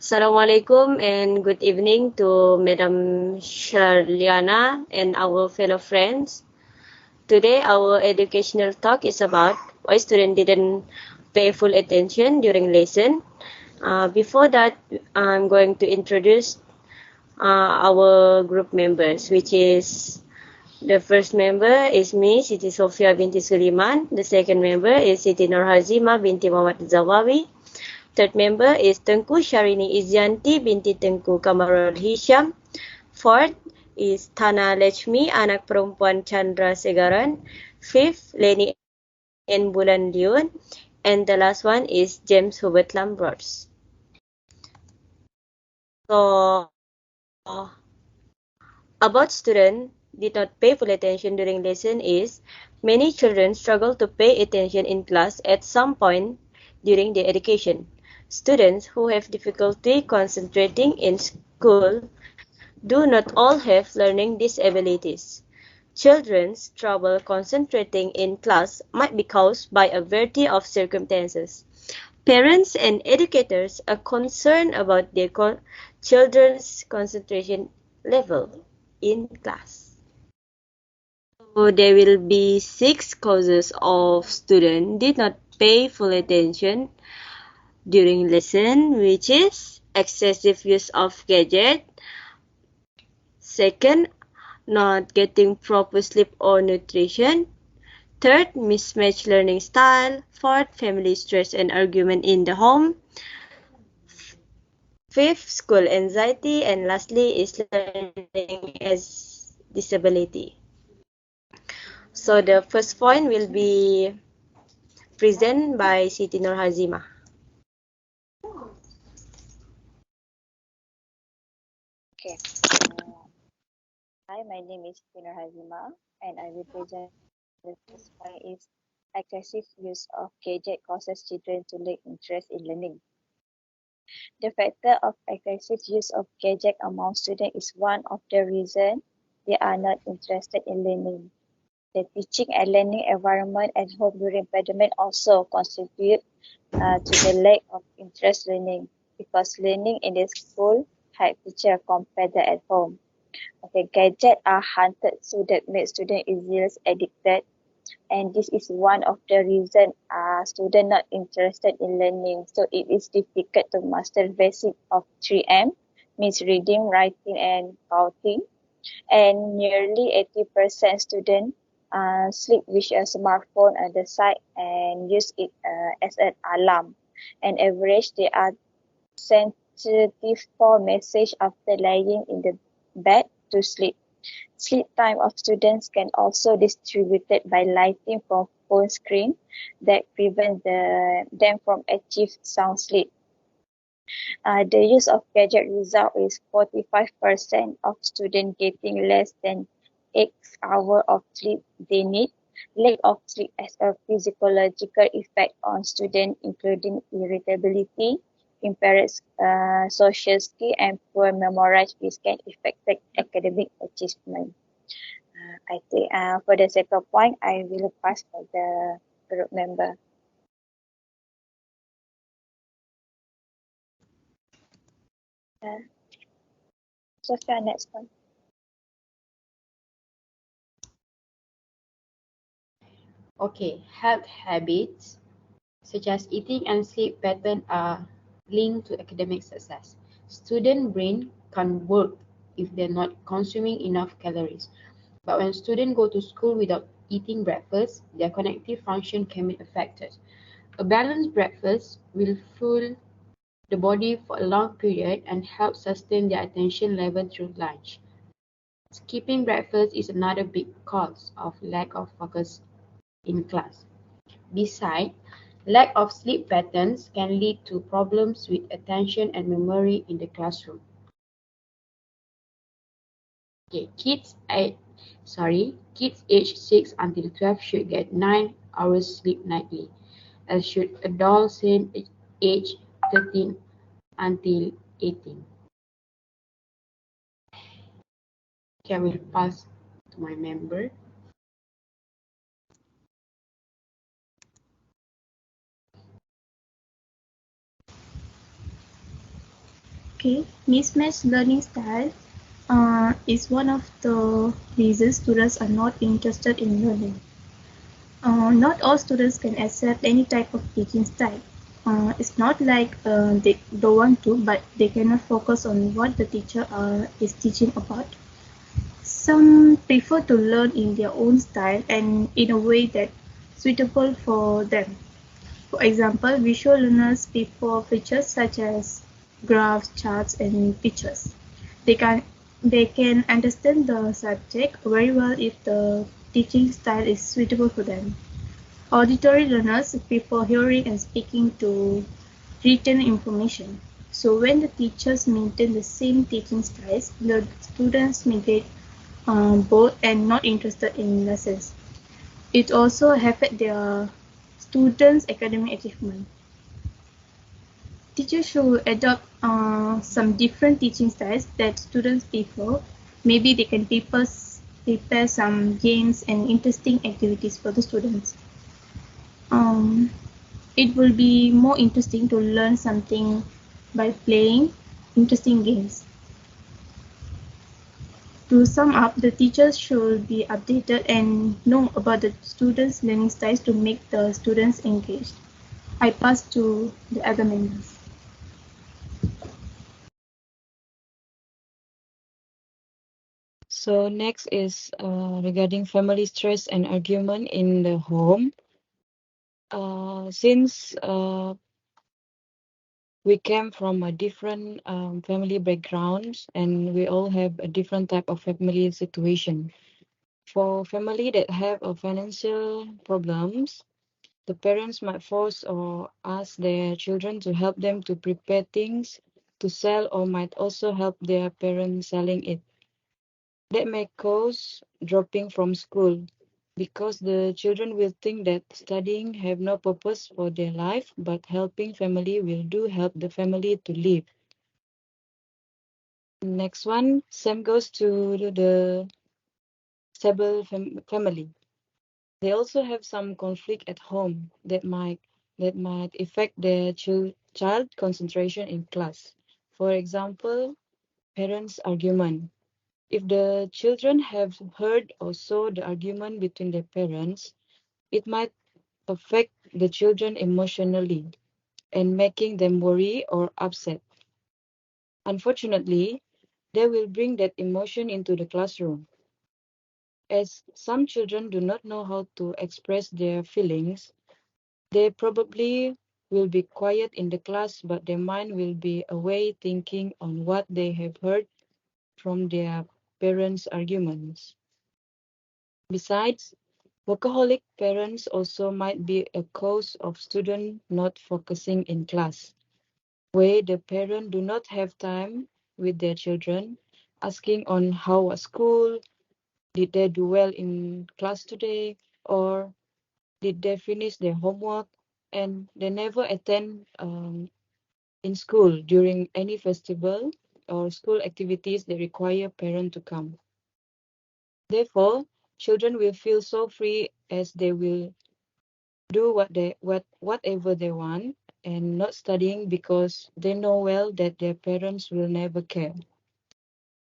Assalamualaikum and good evening to Madam Sharliana and our fellow friends. Today our educational talk is about why students didn't pay full attention during lesson. Before that, I'm going to introduce our group members, which is the first member is me, Siti Sofia binti Suliman. The second member is Siti Nurhazima binti Muhammad Zawawi. Third member is Tengku Sharini Izyanti binti Tengku Kamarul Hisham. Fourth is Tana Lechmi, anak perempuan Chandra Segaran. Fifth, Leni N. Bulan Liun. And the last one is James Hubert Lambros. So, about student did not pay full attention during lesson is many children struggle to pay attention in class at some point during their education. Students who have difficulty concentrating in school do not all have learning disabilities. Children's trouble concentrating in class might be caused by a variety of circumstances. Parents and educators are concerned about their children's concentration level in class. So there will be 6 causes of students did not pay full attention during lesson, which is excessive use of gadget. Second, not getting proper sleep or nutrition. Third, mismatched learning style. Fourth, family stress and argument in the home. Fifth, school anxiety. And lastly is learning as disability. So the first point will be presented by Siti Nurhazima. Okay. Hi, my name is Tina Hazima, and I will present the first point is excessive use of gadget causes children to lack interest in learning. The factor of excessive use of gadget among students is one of the reasons they are not interested in learning. The teaching and learning environment at home during pandemic also contribute to the lack of interest learning because learning in the school had teacher compared at home. Okay, gadgets are hunted so that make students easily addicted, and this is one of the reason students not interested in learning. So it is difficult to master basic of 3M, means reading, writing, and counting. And nearly 80% students sleep with a smartphone at the side and use it as an alarm. And average, they are sensitive for message after lying in the bed to sleep. Sleep time of students can also distributed by lighting from phone screen that prevent them from achieve sound sleep. The use of gadget result is 45% of students getting less than 8 hours of sleep they need. Lack of sleep has a physiological effect on students, including irritability, impaired social skill, and poor memory, which can affect academic achievement. I think for the second point, I will pass for the group member. Sophia, next one. Okay, health habits such as eating and sleep pattern are linked to academic success. Student brain can't work if they're not consuming enough calories. But when students go to school without eating breakfast, their cognitive function can be affected. A balanced breakfast will fuel the body for a long period and help sustain their attention level through lunch. Skipping breakfast is another big cause of lack of focus in class. Besides, lack of sleep patterns can lead to problems with attention and memory in the classroom. Okay, kids aged 6 until 12 should get 9 hours sleep nightly, as should adults aged 13 until 18. Okay, I will pass to my member. Okay, mismatched learning style is one of the reasons students are not interested in learning. Not all students can accept any type of teaching style. It's not like they don't want to, but they cannot focus on what the teacher is teaching about. Some prefer to learn in their own style and in a way that's suitable for them. For example, visual learners prefer features such as graphs, charts, and pictures. They can they can understand the subject very well if the teaching style is suitable for them. Auditory learners prefer hearing and speaking to retain information. So when the teachers maintain the same teaching styles, the students may get bored and not interested in lessons. It also affects their students' academic achievement. Teachers should adopt some different teaching styles that students prefer. Maybe they can prepare some games and interesting activities for the students. Um, it will be more interesting to learn something by playing interesting games. To sum up, the teachers should be updated and know about the students' learning styles to make the students engaged. I pass to the other members. So next is regarding family stress and argument in the home. Since we came from a different family backgrounds and we all have a different type of family situation. For family that have a financial problems, the parents might force or ask their children to help them to prepare things to sell, or might also help their parents selling it. That may cause dropping from school because the children will think that studying have no purpose for their life, but helping family will do help the family to live. Next one, same goes to the stable family. They also have some conflict at home that might affect their child concentration in class. For example, parents' argument. If the children have heard or saw the argument between their parents, it might affect the children emotionally and making them worry or upset. Unfortunately, they will bring that emotion into the classroom. As some children do not know how to express their feelings, they probably will be quiet in the class, but their mind will be away thinking on what they have heard from their parents' arguments. Besides, workaholic parents also might be a cause of students not focusing in class, where the parents do not have time with their children, asking on how was school, did they do well in class today, or did they finish their homework, and they never attend in school during any festival or school activities that require parents to come. Therefore, children will feel so free as they will do whatever they want and not studying because they know well that their parents will never care.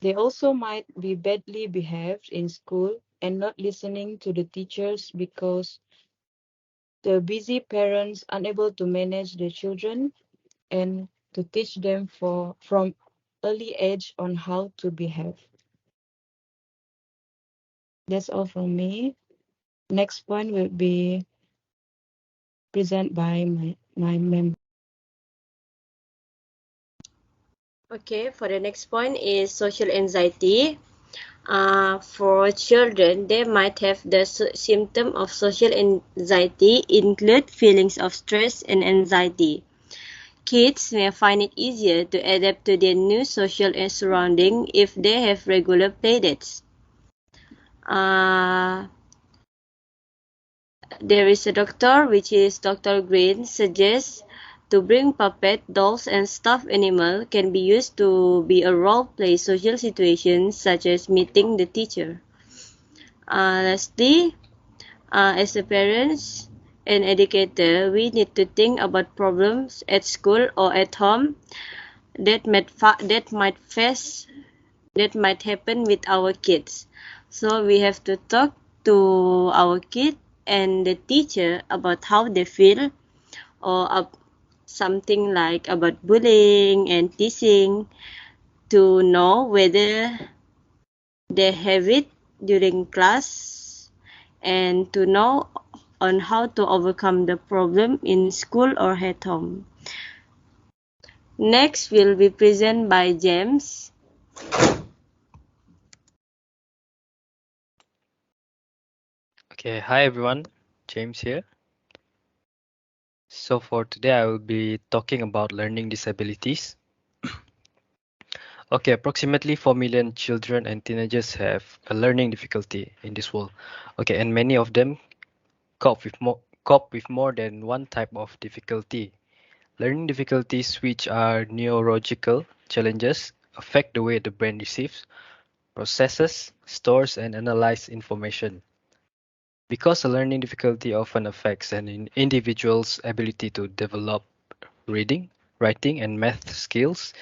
They also might be badly behaved in school and not listening to the teachers because the busy parents unable to manage their children and to teach them from early age on how to behave. That's all from me. Next point will be presented by my member. Okay, for the next point is social anxiety. For children, they might have the symptom of social anxiety include feelings of stress and anxiety. Kids may find it easier to adapt to their new social surrounding if they have regular playdates. There is a doctor, which is Dr. Green, suggests to bring puppet, dolls, and stuffed animal can be used to be a role-play social situation such as meeting the teacher. Lastly, as a parents and educator, we need to think about problems at school or at home that might happen with our kids. So we have to talk to our kid and the teacher about how they feel, or something like about bullying and teasing, to know whether they have it during class, and to know on how to overcome the problem in school or at home. Next will be presented by James. Okay, hi everyone, James here. So for today I will be talking about learning disabilities. Okay, approximately 4 million children and teenagers have a learning difficulty in this world. Okay, and many of them cope with more than one type of difficulty. Learning difficulties, which are neurological challenges, affect the way the brain receives, processes, stores and analyzes information. Because a learning difficulty often affects an individual's ability to develop reading, writing, and math skills,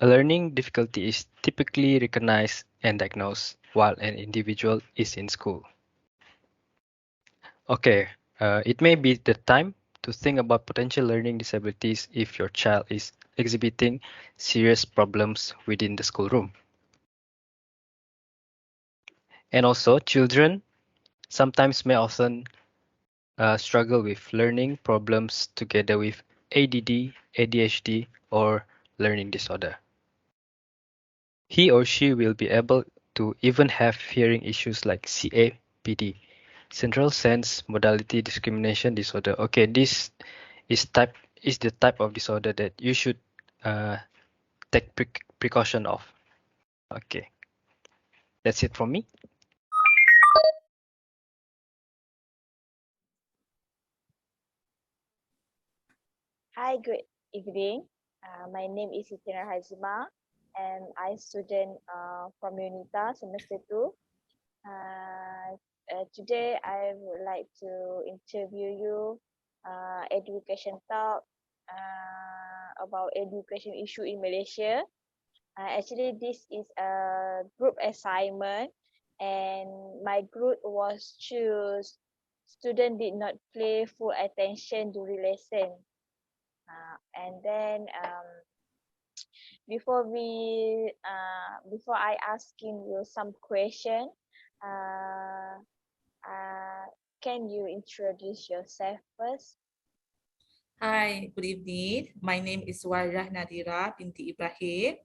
a learning difficulty is typically recognized and diagnosed while an individual is in school. Okay, it may be the time to think about potential learning disabilities if your child is exhibiting serious problems within the schoolroom. And also, children sometimes may often struggle with learning problems together with ADD, ADHD, or learning disorder. He or she will be able to even have hearing issues like CAPD, Central Sense Modality Discrimination Disorder. Okay, this is the type of disorder that you should uh, take precaution of. Okay, that's it from me. Hi, good evening. My name is Sitina Hazima, and I student from UNITA semester 2. Today, I would like to interview you education talk about education issue in Malaysia. Actually, this is a group assignment, and my group was choose student did not pay full attention during lesson. And then before I asking you some question, uh, can you introduce yourself first? Hi, good evening. My name is Warah Nadira binti Ibrahim.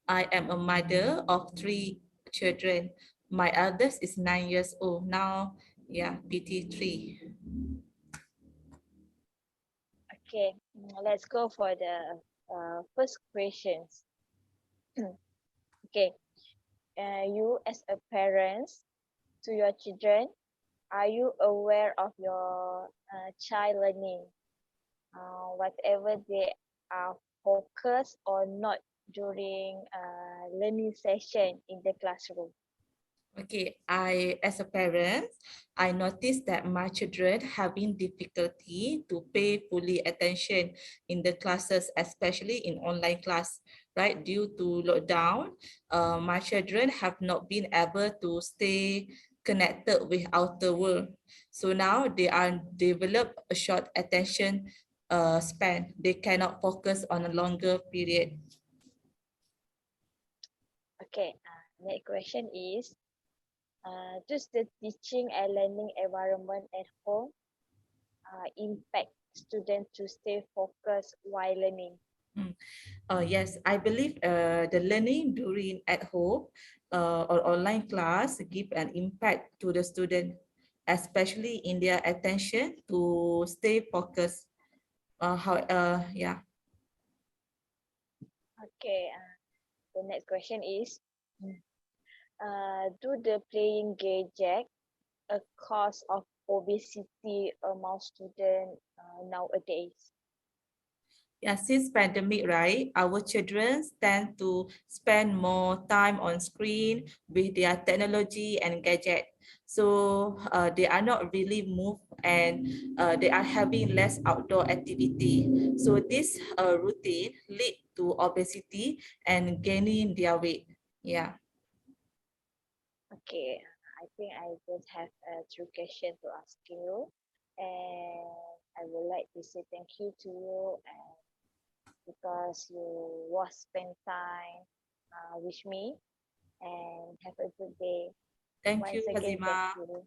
I am a mother of 3 children. My eldest is 9 years old now. Yeah, PT3. Okay, let's go for the first questions. Okay, you as a parent to your children, are you aware of your child learning? Whatever they are focused or not during learning session in the classroom. Okay, as a parent, I noticed that my children having difficulty to pay fully attention in the classes, especially in online class, right? Due to lockdown, my children have not been able to stay connected with outer world. So now they are develop a short attention span. They cannot focus on a longer period. Okay, next question is, does the teaching and learning environment at home impact students to stay focused while learning? Yes, I believe the learning during at home or online class give an impact to the student, especially in their attention to stay focused. Yeah. Okay, the next question is, do the playing gadget a cause of obesity among students nowadays? Yeah, since pandemic, right, our children tend to spend more time on screen with their technology and gadget. So they are not really move and they are having less outdoor activity. So this routine lead to obesity and gaining their weight. Yeah. Okay, I think I just have a two question to ask you, and I would like to say thank you to you, and because you was spend time with me, and have a good day. Thank you, Once again, thank Hazima. you.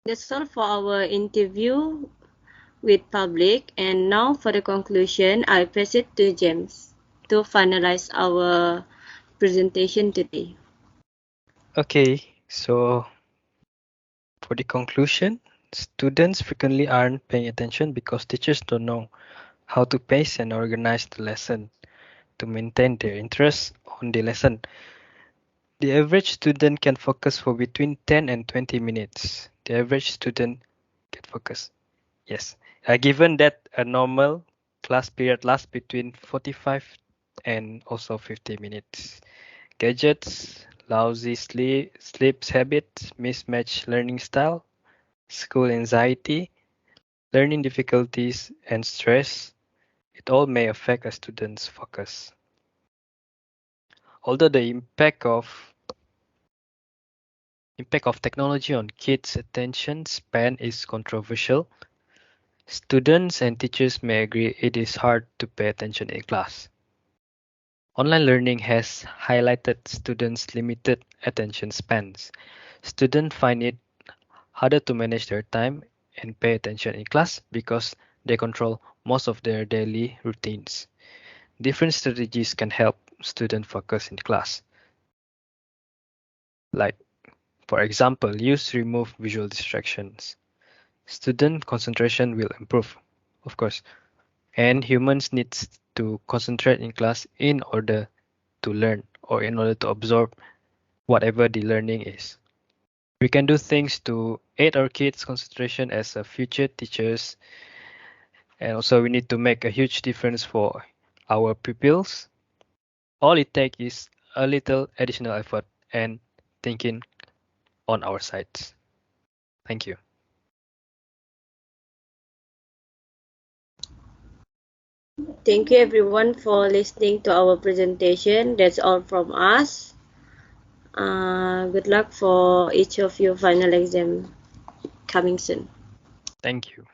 That's all for our interview with public. And now for the conclusion, I'll pass it to James to finalize our presentation today. Okay, so for the conclusion, students frequently aren't paying attention because teachers don't know how to pace and organize the lesson to maintain their interest on the lesson. The average student can focus for between 10 and 20 minutes. The average student can focus. Yes. Given that a normal class period lasts between 45 and also 50 minutes. Gadgets, lousy sleep habits, mismatched learning style, school anxiety, learning difficulties, and stress, it all may affect a student's focus. Although the impact of technology on kids' attention span is controversial, students and teachers may agree it is hard to pay attention in class. Online learning has highlighted students' limited attention spans. Students find it harder to manage their time and pay attention in class because they control most of their daily routines. Different strategies can help students focus in class. Like, for example, remove visual distractions. Student concentration will improve, of course, and humans need to concentrate in class in order to learn or in order to absorb whatever the learning is. We can do things to aid our kids' concentration as a future teachers, and also we need to make a huge difference for our pupils. All it takes is a little additional effort and thinking on our sides. Thank you. Thank you everyone for listening to our presentation. That's all from us. Good luck for each of your final exam coming soon. Thank you.